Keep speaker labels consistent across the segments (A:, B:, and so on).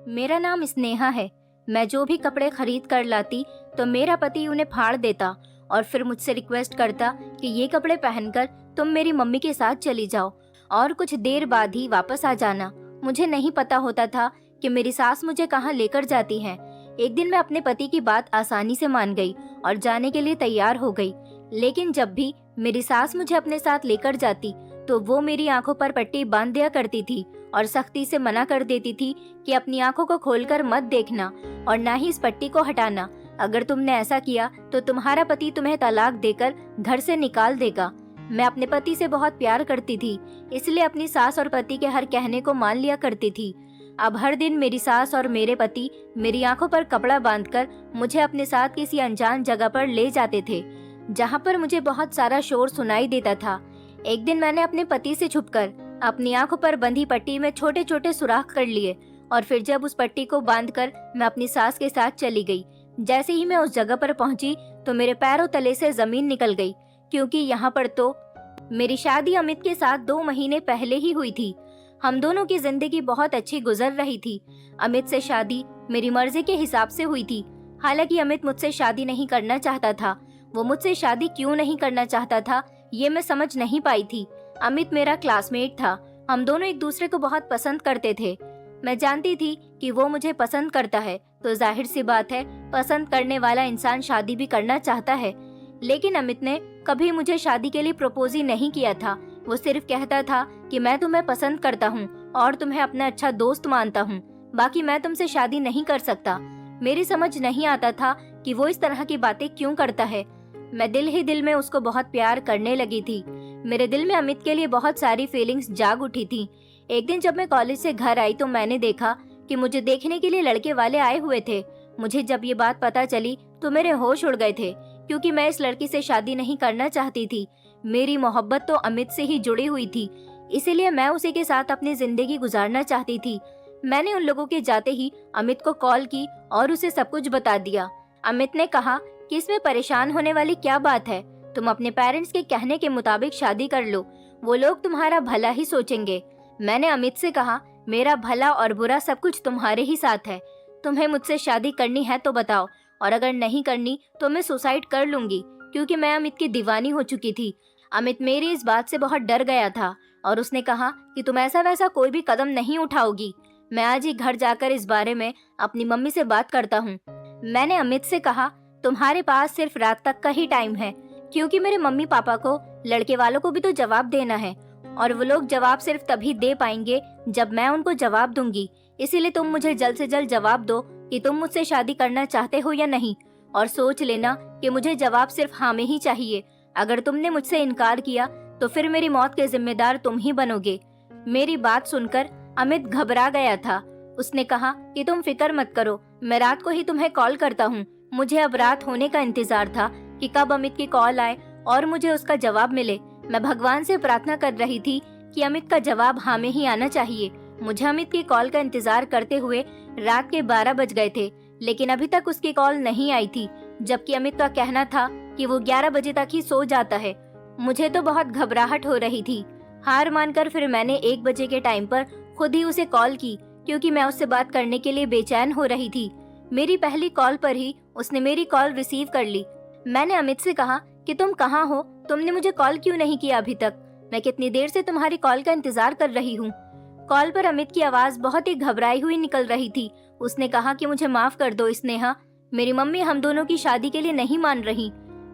A: मेरा नाम स्नेहा है। मैं जो भी कपड़े खरीद कर लाती तो मेरा पति उन्हें फाड़ देता और फिर मुझसे रिक्वेस्ट करता कि ये कपड़े पहनकर तुम मेरी मम्मी के साथ चली जाओ और कुछ देर बाद ही वापस आ जाना। मुझे नहीं पता होता था कि मेरी सास मुझे कहाँ लेकर जाती हैं। एक दिन मैं अपने पति की बात आसानी से मान गई और जाने के लिए तैयार हो गई, लेकिन जब भी मेरी सास मुझे अपने साथ लेकर जाती तो वो मेरी आंखों पर पट्टी बांध दिया करती थी और सख्ती से मना कर देती थी कि अपनी आंखों को खोलकर मत देखना और ना ही इस पट्टी को हटाना। अगर तुमने ऐसा किया तो तुम्हारा पति तुम्हें तलाक देकर घर से निकाल देगा। मैं अपने पति से बहुत प्यार करती थी, इसलिए अपनी सास और पति के हर कहने को मान लिया करती थी। अब हर दिन मेरी सास और मेरे पति मेरी आंखों पर कपड़ा बांधकर मुझे अपने साथ किसी अनजान जगह पर ले जाते थे, जहाँ पर मुझे बहुत सारा शोर सुनाई देता था। एक दिन मैंने अपने पति से छुपकर अपनी आंखों पर बंधी पट्टी में छोटे छोटे सुराख कर लिए और फिर जब उस पट्टी को बांधकर मैं अपनी सास के साथ चली गई। जैसे ही मैं उस जगह पर पहुंची तो मेरे पैरों तले से जमीन निकल गई, क्योंकि यहाँ पर तो मेरी शादी अमित के साथ 2 महीने पहले ही हुई थी। हम दोनों की जिंदगी बहुत अच्छी गुजर रही थी। अमित से शादी मेरी मर्जी के हिसाब से हुई थी। हालांकि अमित मुझसे शादी नहीं करना चाहता था। वो मुझसे शादी क्यों नहीं करना चाहता था ये मैं समझ नहीं पाई थी। अमित मेरा क्लासमेट था। हम दोनों एक दूसरे को बहुत पसंद करते थे। मैं जानती थी कि वो मुझे पसंद करता है तो जाहिर सी बात है पसंद करने वाला इंसान शादी भी करना चाहता है। लेकिन अमित ने कभी मुझे शादी के लिए प्रपोज ही नहीं किया था। वो सिर्फ कहता था कि मैं तुम्हें पसंद करता हूँ और तुम्हें अपना अच्छा दोस्त मानता हूँ, बाकी मैं तुमसे शादी नहीं कर सकता। मेरी समझ नहीं आता था कि वो इस तरह की बातें क्यों करता है। मैं दिल ही दिल में उसको बहुत प्यार करने लगी थी। मेरे दिल में अमित के लिए बहुत सारी फीलिंग्स जाग उठी थी। एक दिन जब मैं कॉलेज से घर आई तो मैंने देखा कि मुझे देखने के लिए लड़के वाले आए हुए थे। मुझे जब ये बात पता चली तो मेरे होश उड़ गए थे, क्योंकि मैं इस लड़की से शादी नहीं करना चाहती थी। मेरी मोहब्बत तो अमित से ही जुड़ी हुई थी, इसीलिए मैं उसी के साथ अपनी जिंदगी गुजारना चाहती थी। मैंने उन लोगों के जाते ही अमित को कॉल की और उसे सब कुछ बता दिया। अमित ने कहा कि इसमें परेशान होने वाली क्या बात है, तुम अपने पेरेंट्स के कहने के मुताबिक शादी कर लो, वो लोग तुम्हारा भला ही सोचेंगे। मैंने अमित से कहा मेरा भला और बुरा सब कुछ तुम्हारे ही साथ है। तुम्हें मुझसे शादी करनी है तो बताओ, और अगर नहीं करनी तो मैं सुसाइड कर लूंगी, क्योंकि मैं अमित की दीवानी हो चुकी थी। अमित मेरी इस बात से बहुत डर गया था और उसने कहा कि तुम ऐसा वैसा कोई भी कदम नहीं उठाओगी। मैं आज ही घर जाकर इस बारे में अपनी मम्मी से बात करता हूँ। मैंने अमित से कहा तुम्हारे पास सिर्फ रात तक का ही टाइम है, क्योंकि मेरे मम्मी पापा को लड़के वालों को भी तो जवाब देना है और वो लोग जवाब सिर्फ तभी दे पाएंगे जब मैं उनको जवाब दूंगी। इसीलिए तुम मुझे जल्द से जल्द जवाब दो कि तुम मुझसे शादी करना चाहते हो या नहीं, और सोच लेना कि मुझे जवाब सिर्फ हाँ में ही चाहिए। अगर तुमने मुझसे इनकार किया तो फिर मेरी मौत के जिम्मेदार तुम ही बनोगे। मेरी बात सुनकर अमित घबरा गया था। उसने कहा कि तुम फिक्र मत करो, मैं रात को ही तुम्हें कॉल करता हूँ। मुझे अब रात होने का इंतजार था कि कब अमित की कॉल आए और मुझे उसका जवाब मिले। मैं भगवान से प्रार्थना कर रही थी कि अमित का जवाब हाँ में ही आना चाहिए। मुझे अमित की कॉल का इंतजार करते हुए रात के 12 बज गए थे, लेकिन अभी तक उसकी कॉल नहीं आई थी, जबकि अमित का कहना था कि वो 11 बजे तक ही सो जाता है। मुझे तो बहुत घबराहट हो रही थी। हार मानकर फिर मैंने 1 बजे के टाइम पर खुद ही उसे कॉल की, क्योंकि मैं उससे बात करने के लिए बेचैन हो रही थी। मेरी पहली कॉल पर ही उसने मेरी कॉल रिसीव कर ली। मैंने अमित से कहा कि तुम कहाँ हो, तुमने मुझे कॉल क्यों नहीं किया अभी तक? मैं कितनी देर से तुम्हारी कॉल का इंतजार कर रही हूँ। कॉल पर अमित की आवाज बहुत ही घबराई हुई निकल रही थी। उसने कहा कि मुझे माफ कर दो स्नेहा, मेरी मम्मी हम दोनों की शादी के लिए नहीं मान रही।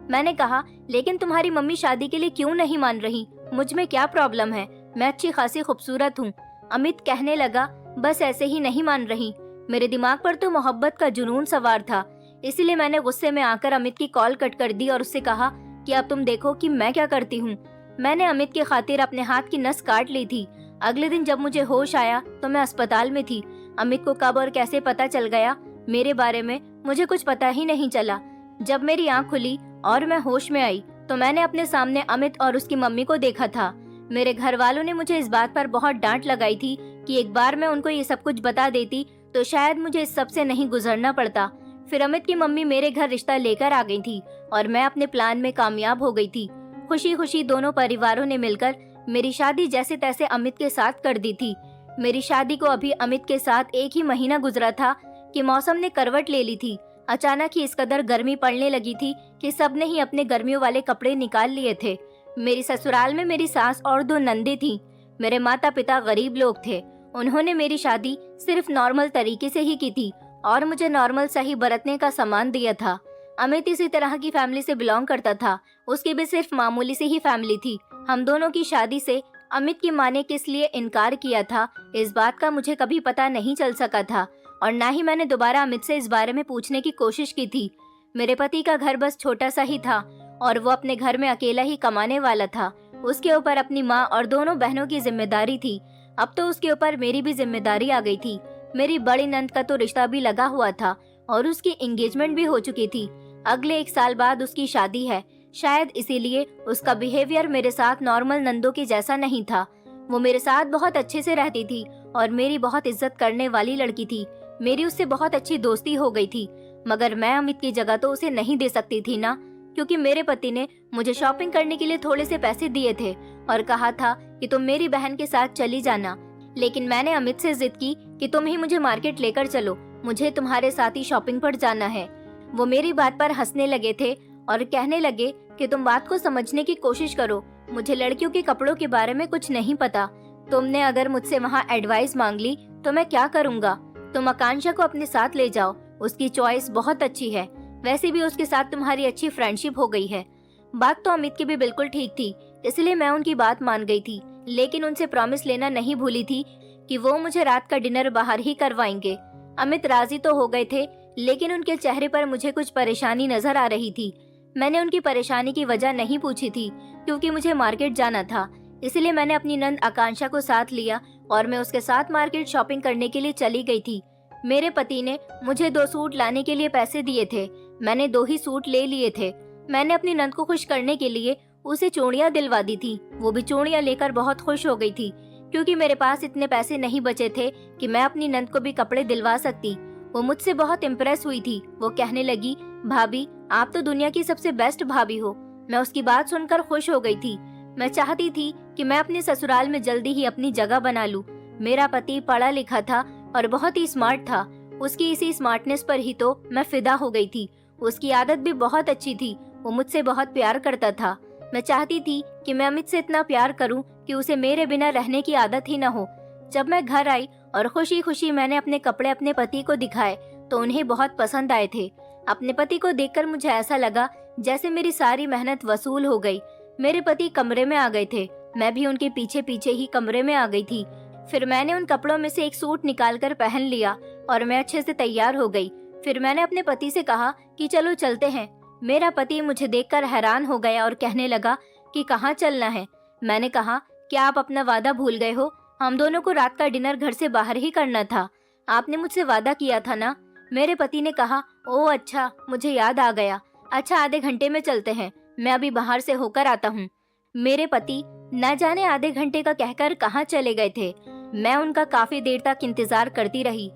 A: मैंने कहा लेकिन तुम्हारी मम्मी शादी के लिए क्यों नहीं मान रही? मुझ में क्या प्रॉब्लम है? मैं अच्छी खासी खूबसूरत हूँ। अमित कहने लगा बस ऐसे ही नहीं मान रही। मेरे दिमाग पर तो मोहब्बत का जुनून सवार था, इसीलिए मैंने गुस्से में आकर अमित की कॉल कट कर दी और उससे कहा कि अब तुम देखो कि मैं क्या करती हूँ। मैंने अमित की खातिर अपने हाथ की नस काट ली थी। अगले दिन जब मुझे होश आया तो मैं अस्पताल में थी। अमित को कब और कैसे पता चल गया मेरे बारे में मुझे कुछ पता ही नहीं चला। जब मेरी आंख खुली और मैं होश में आई तो मैंने अपने सामने अमित और उसकी मम्मी को देखा था। मेरे घर वालों ने मुझे इस बात पर बहुत डांट लगाई थी कि एक बार मैं उनको ये सब कुछ बता देती तो शायद मुझे इस सब से नहीं गुजरना पड़ता। फिर अमित की मम्मी मेरे घर रिश्ता लेकर आ गई थी और मैं अपने प्लान में कामयाब हो गई थी। खुशी खुशी दोनों परिवारों ने मिलकर मेरी शादी जैसे तैसे अमित के साथ कर दी थी। मेरी शादी को अभी अमित के साथ 1 ही महीना गुजरा था कि मौसम ने करवट ले ली थी। अचानक ही इस कदर गर्मी पड़ने लगी थी कि सबने ही अपने गर्मियों वाले कपड़े निकाल लिए थे। मेरी ससुराल में मेरी सास और 2 नंदे थीं। मेरे माता पिता गरीब लोग थे। उन्होंने मेरी शादी सिर्फ नॉर्मल तरीके से ही की थी और मुझे नॉर्मल सही बरतने का सामान दिया था। अमित इसी तरह की फैमिली से बिलोंग करता था। उसकी भी सिर्फ मामूली से ही फैमिली थी। हम दोनों की शादी से अमित की माँ ने किस लिए इनकार किया था, इस बात का मुझे कभी पता नहीं चल सका था और ना ही मैंने दोबारा अमित से इस बारे में पूछने की कोशिश की थी। मेरे पति का घर बस छोटा सा ही था और वो अपने घर में अकेला ही कमाने वाला था। उसके ऊपर अपनी माँ और दोनों बहनों की जिम्मेदारी थी। अब तो उसके ऊपर मेरी भी जिम्मेदारी आ गई थी। मेरी बड़ी नंद का तो रिश्ता भी लगा हुआ था और उसकी एंगेजमेंट भी हो चुकी थी। अगले 1 साल बाद उसकी शादी है। शायद इसीलिए उसका बिहेवियर मेरे साथ नॉर्मल नंदों के जैसा नहीं था। वो मेरे साथ बहुत अच्छे से रहती थी और मेरी बहुत इज्जत करने वाली लड़की थी। मेरी उससे बहुत अच्छी दोस्ती हो गई थी, मगर मैं अमित की जगह तो उसे नहीं दे सकती थी ना, क्योंकि मेरे पति ने मुझे शॉपिंग करने के लिए थोड़े से पैसे दिए थे और कहा था कि तुम मेरी बहन के साथ चली जाना। लेकिन मैंने अमित से जिद की कि तुम ही मुझे मार्केट लेकर चलो, मुझे तुम्हारे साथ ही शॉपिंग पर जाना है। वो मेरी बात पर हंसने लगे थे और कहने लगे कि तुम बात को समझने की कोशिश करो, मुझे लड़कियों के कपड़ों के बारे में कुछ नहीं पता। तुमने अगर मुझसे वहाँ एडवाइस मांग ली तो मैं क्या करूँगा। तुम आकांक्षा को अपने साथ ले जाओ, उसकी चॉइस बहुत अच्छी है। वैसे भी उसके साथ तुम्हारी अच्छी फ्रेंडशिप हो गई है। बात तो अमित की भी बिल्कुल ठीक थी, इसलिए मैं उनकी बात मान गई थी। लेकिन उनसे प्रॉमिस लेना नहीं भूली थी कि वो मुझे रात का डिनर बाहर ही करवाएंगे। अमित राजी तो हो गए थे, लेकिन उनके चेहरे पर मुझे कुछ परेशानी नजर आ रही थी। मैंने उनकी परेशानी की वजह नहीं पूछी थी, क्योंकि मुझे मार्केट जाना था। इसलिए मैंने अपनी नंद आकांक्षा को साथ लिया और मैं उसके साथ मार्केट शॉपिंग करने के लिए चली गई थी। मेरे पति ने मुझे 2 सूट लाने के लिए पैसे दिए थे। मैंने 2 ही सूट ले लिए थे। मैंने अपनी नंद को खुश करने के लिए उसे चूड़ियां दिलवा दी थी। वो भी चूड़ियां लेकर बहुत खुश हो गई थी, क्योंकि मेरे पास इतने पैसे नहीं बचे थे कि मैं अपनी नंद को भी कपड़े दिलवा सकती। वो मुझसे बहुत इम्प्रेस हुई थी। वो कहने लगी, भाभी आप तो दुनिया की सबसे बेस्ट भाभी हो। मैं उसकी बात सुनकर खुश हो गई थी। मैं चाहती थी कि मैं अपने ससुराल में जल्दी ही अपनी जगह बना लूं। मेरा पति पढ़ा लिखा था और बहुत ही स्मार्ट था। उसकी इसी स्मार्टनेस पर ही तो मैं फिदा हो गई थी। उसकी आदत भी बहुत अच्छी थी। वो मुझसे बहुत प्यार करता था। मैं चाहती थी कि मैं अमित से इतना प्यार करूं कि उसे मेरे बिना रहने की आदत ही न हो। जब मैं घर आई और खुशी खुशी मैंने अपने कपड़े अपने पति को दिखाए तो उन्हें बहुत पसंद आए थे। अपने पति को देखकर मुझे ऐसा लगा जैसे मेरी सारी मेहनत वसूल हो गई। मेरे पति कमरे में आ गए थे। मैं भी उनके पीछे पीछे ही कमरे में आ गई थी। फिर मैंने उन कपड़ों में से एक सूट निकालकर पहन लिया और मैं अच्छे से तैयार हो गई। फिर मैंने अपने पति से कहा कि चलो चलते हैं। मेरा पति मुझे देखकर हैरान हो गया और कहने लगा कि कहाँ चलना है। मैंने कहा, क्या आप अपना वादा भूल गए हो? हम दोनों को रात का डिनर घर से बाहर ही करना था। आपने मुझसे वादा किया था ना। मेरे पति ने कहा, ओह अच्छा, मुझे याद आ गया। अच्छा, आधे घंटे में चलते हैं, मैं अभी बाहर से होकर आता हूँ। मेरे पति न जाने आधे घंटे का कहकर कहाँ चले गए थे। मैं उनका काफी देर तक इंतजार करती रही।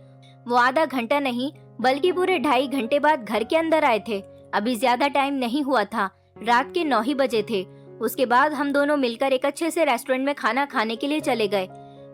A: वो आधा घंटा नहीं बल्कि पूरे 2.5 घंटे बाद घर के अंदर आए थे। अभी ज्यादा टाइम नहीं हुआ था, रात के 9 ही बजे थे। उसके बाद हम दोनों मिलकर एक अच्छे से रेस्टोरेंट में खाना खाने के लिए चले गए।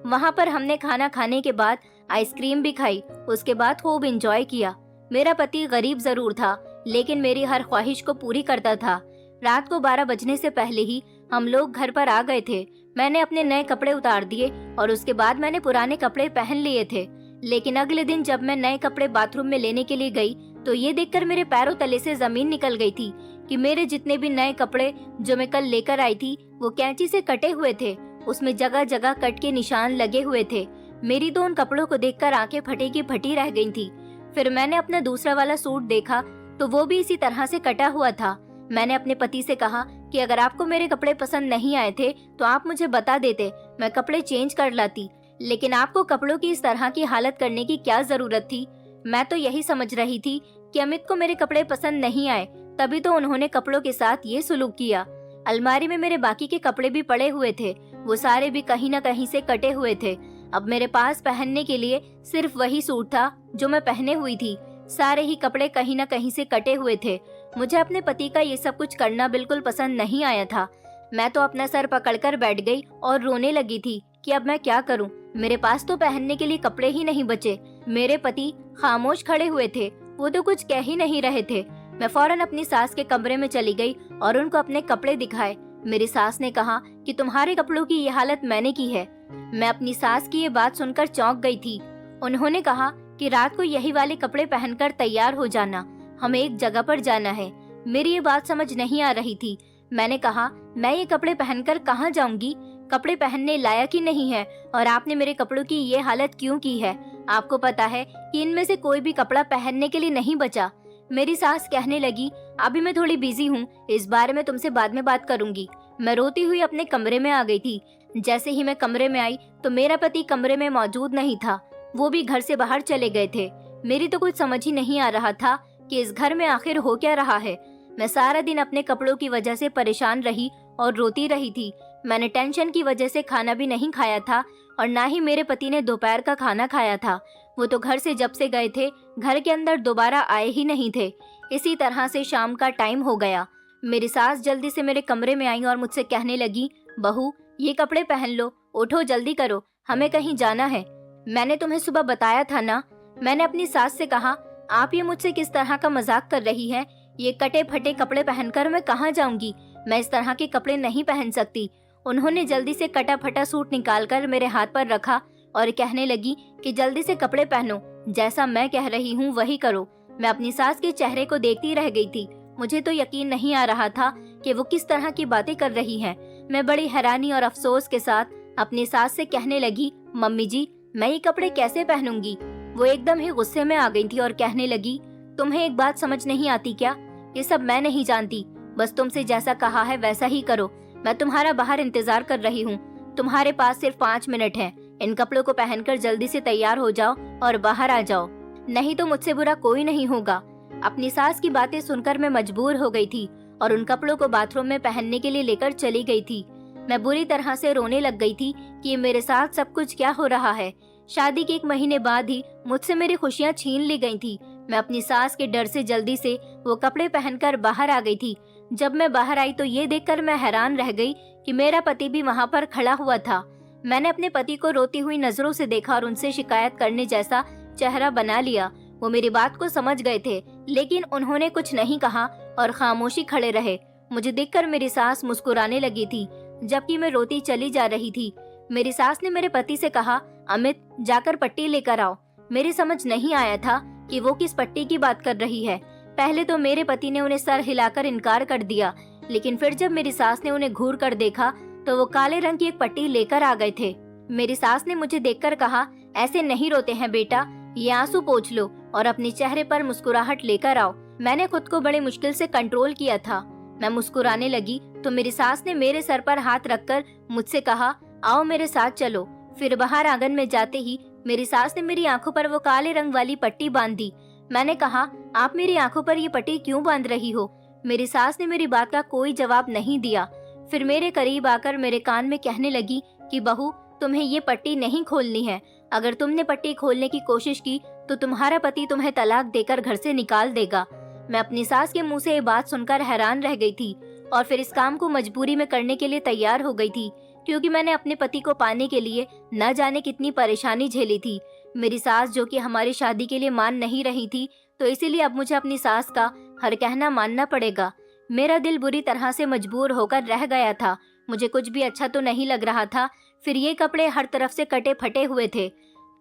A: वहाँ पर हमने खाना खाने के बाद आइसक्रीम भी खाई। उसके बाद खूब एंजॉय किया। मेरा पति गरीब जरूर था, लेकिन मेरी हर ख्वाहिश को पूरी करता था। रात को 12 बजने से पहले ही हम लोग घर पर आ गए थे। मैंने अपने नए कपड़े उतार दिए और उसके बाद मैंने पुराने कपड़े पहन लिए थे। लेकिन अगले दिन जब मैं नए कपड़े बाथरूम में लेने के लिए गई तो ये देखकर मेरे पैरों तले से जमीन निकल गई थी कि मेरे जितने भी नए कपड़े जो मैं कल लेकर आई थी वो कैंची से कटे हुए थे। उसमें जगह जगह कट के निशान लगे हुए थे। मेरी तो उन कपड़ों को देखकर आंखें फटी की फटी रह गई थी। फिर मैंने अपना दूसरा वाला सूट देखा तो वो भी इसी तरह से कटा हुआ था। मैंने अपने पति से कहा कि अगर आपको मेरे कपड़े पसंद नहीं आए थे तो आप मुझे बता देते, मैं कपड़े चेंज कर लाती। लेकिन आपको कपड़ों की इस तरह की हालत करने की क्या जरूरत थी? मैं तो यही समझ रही थी कि अमित को मेरे कपड़े पसंद नहीं आए, तभी तो उन्होंने कपड़ों के साथ ये सुलूक किया। अलमारी में मेरे बाकी के कपड़े भी पड़े हुए थे, वो सारे भी कहीं न कहीं से कटे हुए थे। अब मेरे पास पहनने के लिए सिर्फ वही सूट था जो मैं पहने हुई थी। सारे ही कपड़े कहीं न कहीं से कटे हुए थे। मुझे अपने पति का ये सब कुछ करना बिल्कुल पसंद नहीं आया था। मैं तो अपना सर पकड़कर बैठ गई और रोने लगी थी कि अब मैं क्या करूं। मेरे पास तो पहनने के लिए कपड़े ही नहीं बचे। मेरे पति खामोश खड़े हुए थे, वो तो कुछ कह ही नहीं रहे थे। मैं फौरन अपनी सास के कमरे में चली गई और उनको अपने कपड़े दिखाए। मेरी सास ने कहा कि तुम्हारे कपड़ों की ये हालत मैंने की है। मैं अपनी सास की ये बात सुनकर चौंक गई थी। उन्होंने कहा कि रात को यही वाले कपड़े पहनकर तैयार हो जाना, हमें एक जगह पर जाना है। मेरी ये बात समझ नहीं आ रही थी। मैंने कहा, मैं ये कपड़े पहनकर कहाँ जाऊंगी? कपड़े पहनने लायक ही नहीं है और आपने मेरे कपड़ों की ये हालत क्यों की है? आपको पता है कि इनमें से कोई भी कपड़ा पहनने के लिए नहीं बचा। मेरी सास कहने लगी, अभी मैं थोड़ी बिजी हूँ, इस बारे में तुमसे बाद में बात करूंगी। मैं रोती हुई अपने कमरे में आ गई थी। जैसे ही मैं कमरे में आई तो मेरा पति कमरे में मौजूद नहीं था, वो भी घर से बाहर चले गए थे। मेरी तो कुछ समझ ही नहीं आ रहा था कि इस घर में आखिर हो क्या रहा है। मैं सारा दिन अपने कपड़ों की वजह से परेशान रही और रोती रही थी। मैंने टेंशन की वजह से खाना भी नहीं खाया था और ना ही मेरे पति ने दोपहर का खाना खाया था। वो तो घर से जब से गए थे घर के अंदर दोबारा आए ही नहीं थे। इसी तरह से शाम का टाइम हो गया। मेरी सास जल्दी से मेरे कमरे में आई और मुझसे कहने लगी, बहू ये कपड़े पहन लो, उठो जल्दी करो, हमें कहीं जाना है। मैंने तुम्हें सुबह बताया था ना। मैंने अपनी सास से कहा, आप ये मुझसे किस तरह का मजाक कर रही हैं? ये कटे फटे कपड़े पहनकर मैं कहाँ जाऊंगी? मैं इस तरह के कपड़े नहीं पहन सकती। उन्होंने जल्दी से कटा फटा सूट निकालकर मेरे हाथ पर रखा और कहने लगी कि जल्दी से कपड़े पहनो, जैसा मैं कह रही हूँ वही करो। मैं अपनी सास के चेहरे को देखती रह गई थी। मुझे तो यकीन नहीं आ रहा था कि वो किस तरह की बातें कर रही हैं। मैं बड़ी हैरानी और अफसोस के साथ अपनी सास से कहने लगी, मम्मी जी मैं ये कपड़े कैसे पहनूंगी? वो एकदम ही गुस्से में आ गई थी और कहने लगी, तुम्हें एक बात समझ नहीं आती क्या? ये सब मैं नहीं जानती, बस तुमसे जैसा कहा है वैसा ही करो। मैं तुम्हारा बाहर इंतजार कर रही हूँ। तुम्हारे पास सिर्फ 5 मिनट है। इन कपड़ों को पहनकर जल्दी से तैयार हो जाओ और बाहर आ जाओ, नहीं तो मुझसे बुरा कोई नहीं होगा। अपनी सास की बातें सुनकर मैं मजबूर हो गई थी और उन कपड़ों को बाथरूम में पहनने के लिए लेकर चली गई थी। मैं बुरी तरह से रोने लग गई थी कि मेरे साथ सब कुछ क्या हो रहा है। शादी के 1 महीने बाद ही मुझसे मेरी खुशियाँ छीन ली गई थी। मैं अपनी सास के डर से जल्दी से वो कपड़े पहनकर बाहर आ गई थी। जब मैं बाहर आई तो ये देखकर मैं हैरान रह गई कि मेरा पति भी वहाँ पर खड़ा हुआ था। मैंने अपने पति को रोती हुई नजरों से देखा और उनसे शिकायत करने जैसा चेहरा बना लिया। वो मेरी बात को समझ गए थे, लेकिन उन्होंने कुछ नहीं कहा और खामोशी खड़े रहे। मुझे देखकर मेरी सास मुस्कुराने लगी थी, जबकि मैं रोती चली जा रही थी। मेरी सास ने मेरे पति से कहा, अमित जाकर पट्टी लेकर आओ। मेरी समझ नहीं आया था कि वो किस पट्टी की बात कर रही है। पहले तो मेरे पति ने उन्हें सर हिलाकर इनकार कर दिया, लेकिन फिर जब मेरी सास ने उन्हें घूर कर देखा तो वो काले रंग की एक पट्टी लेकर आ गए थे। मेरी सास ने मुझे देखकर कहा, ऐसे नहीं रोते हैं बेटा, ये आंसू पोंछ लो और अपने चेहरे पर मुस्कुराहट लेकर आओ। मैंने खुद को बड़ी मुश्किल से कंट्रोल किया था। मैं मुस्कुराने लगी तो मेरी सास ने मेरे सर पर हाथ रखकर मुझसे कहा, आओ मेरे साथ चलो। फिर बाहर आंगन में जाते ही मेरी सास ने मेरी आंखों पर वो काले रंग वाली पट्टी बांध दी। मैंने कहा, आप मेरी आंखों पर ये पट्टी क्यों बांध रही हो? मेरी सास ने मेरी बात का कोई जवाब नहीं दिया। फिर मेरे करीब आकर मेरे कान में कहने लगी कि बहू तुम्हें ये पट्टी नहीं खोलनी है। अगर तुमने पट्टी खोलने की कोशिश की तो तुम्हारा पति तुम्हें तलाक देकर घर से निकाल देगा। मैं अपनी सास के मुंह से ये बात सुनकर हैरान रह गई थी और फिर इस काम को मजबूरी में करने के लिए तैयार हो गई थी, क्योंकि मैंने अपने पति को पाने के लिए न जाने कितनी परेशानी झेली थी। मेरी सास जो कि हमारी शादी के लिए मान नहीं रही थी, तो इसीलिए अब मुझे अपनी सास का हर कहना मानना पड़ेगा। मेरा दिल बुरी तरह से मजबूर होकर रह गया था। मुझे कुछ भी अच्छा तो नहीं लग रहा था। फिर ये कपड़े हर तरफ से कटे फटे हुए थे,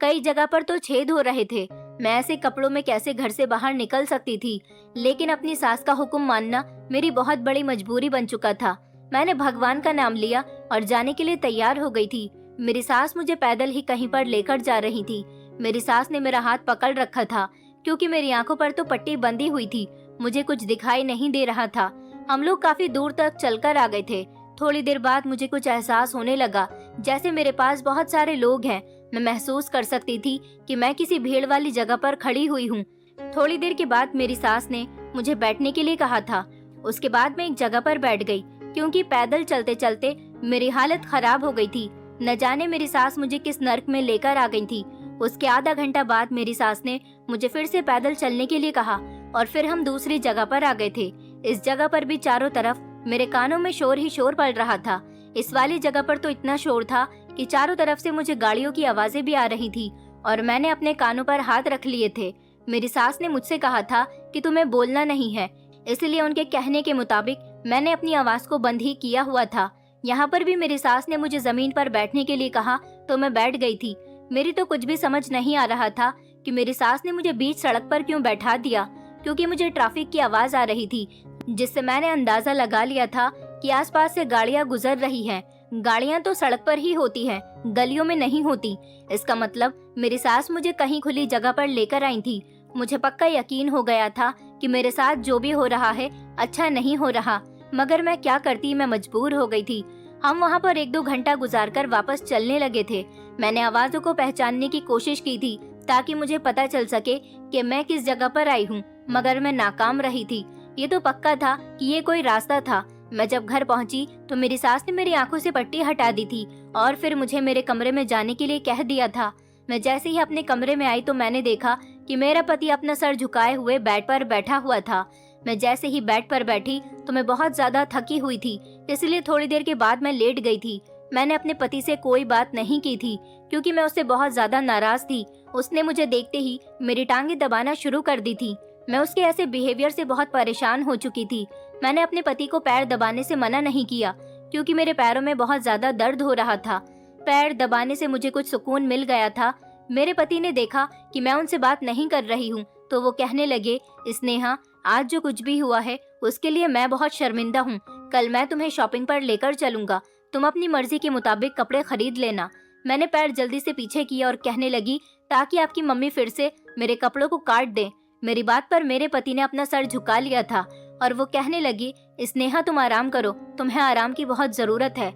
A: कई जगह पर तो छेद हो रहे थे। मैं ऐसे कपड़ों में कैसे घर से बाहर निकल सकती थी? लेकिन अपनी सास का हुक्म मानना मेरी बहुत बड़ी मजबूरी बन चुका था। मैंने भगवान का नाम लिया और जाने के लिए तैयार हो गई थी। मेरी सास मुझे पैदल ही कहीं पर लेकर जा रही थी। मेरी सास ने मेरा हाथ पकड़ रखा था, क्योंकि मेरी आंखों पर तो पट्टी बंधी हुई थी। मुझे कुछ दिखाई नहीं दे रहा था। हम लोग काफी दूर तक चलकर आ गए थे। थोड़ी देर बाद मुझे कुछ एहसास होने लगा, जैसे मेरे पास बहुत सारे लोग हैं। मैं महसूस कर सकती थी कि मैं किसी भीड़ वाली जगह पर खड़ी हुई हूँ। थोड़ी देर के बाद मेरी सास ने मुझे बैठने के लिए कहा था। उसके बाद मैं एक जगह पर बैठ गई, क्योंकि पैदल चलते चलते मेरी हालत खराब हो गई थी। न जाने मेरी सास मुझे किस नर्क में लेकर आ गई थी। उसके आधा घंटा बाद मेरी सास ने मुझे फिर से पैदल चलने के लिए कहा और फिर हम दूसरी जगह पर आ गए थे। इस जगह पर भी चारों तरफ मेरे कानों में शोर ही शोर पड़ रहा था। इस वाली जगह पर तो इतना शोर था कि चारों तरफ से मुझे गाड़ियों की आवाजें भी आ रही थी और मैंने अपने कानों पर हाथ रख लिए थे। मेरी सास ने मुझसे कहा था कि तुम्हें बोलना नहीं है, इसलिए उनके कहने के मुताबिक मैंने अपनी आवाज को बंद ही किया हुआ था। यहाँ पर भी मेरी सास ने मुझे जमीन पर बैठने के लिए कहा तो मैं बैठ गई थी। मेरी तो कुछ भी समझ नहीं आ रहा था कि मेरी सास ने मुझे बीच सड़क पर क्यों बैठा दिया, क्योंकि मुझे ट्रैफिक की आवाज आ रही थी, जिससे मैंने अंदाजा लगा लिया था कि आसपास से गाड़ियां गुजर रही हैं। गाड़ियां तो सड़क पर ही होती हैं, गलियों में नहीं होती। इसका मतलब मेरी सास मुझे कहीं खुली जगह पर लेकर आई थी। मुझे पक्का यकीन हो गया था कि मेरे साथ जो भी हो रहा है अच्छा नहीं हो रहा, मगर मैं क्या करती, मैं मजबूर हो गई थी। हम वहाँ पर 1-2 घंटा गुजारकर वापस चलने लगे थे। मैंने आवाजों को पहचानने की कोशिश की थी ताकि मुझे पता चल सके कि मैं किस जगह पर आई हूँ, मगर मैं नाकाम रही थी। ये तो पक्का था कि ये कोई रास्ता था। मैं जब घर पहुंची तो मेरी सास ने मेरी आंखों से पट्टी हटा दी थी और फिर मुझे मेरे कमरे में जाने के लिए कह दिया था। मैं जैसे ही अपने कमरे में आई तो मैंने देखा कि मेरा पति अपना सर झुकाए हुए बेड पर बैठा हुआ था। मैं जैसे ही बेड पर बैठी तो मैं बहुत ज्यादा थकी हुई थी, इसलिए थोड़ी देर के बाद मैं लेट गई थी। मैंने अपने पति से कोई बात नहीं की थी क्योंकि मैं उससे बहुत ज्यादा नाराज थी। उसने मुझे देखते ही मेरी टांगें दबाना शुरू कर दी थी। मैं उसके ऐसे बिहेवियर से बहुत परेशान हो चुकी थी। मैंने अपने पति को पैर दबाने से मना नहीं किया क्योंकि मेरे पैरों में बहुत ज्यादा दर्द हो रहा था। पैर दबाने से मुझे कुछ सुकून मिल गया था। मेरे पति ने देखा कि मैं उनसे बात नहीं कर रही हूँ तो वो कहने लगे, स्नेहा, आज जो कुछ भी हुआ है उसके लिए मैं बहुत शर्मिंदा हूँ। कल मैं तुम्हें शॉपिंग पर लेकर चलूंगा, तुम अपनी मर्जी के मुताबिक कपड़े खरीद लेना। मैंने पैर जल्दी से पीछे किया और कहने लगी, ताकि आपकी मम्मी फिर से मेरे कपड़ों को काट दे। मेरी बात पर मेरे पति ने अपना सर झुका लिया था और वो कहने लगी, स्नेहा, तुम आराम करो, तुम्हें आराम की बहुत जरूरत है।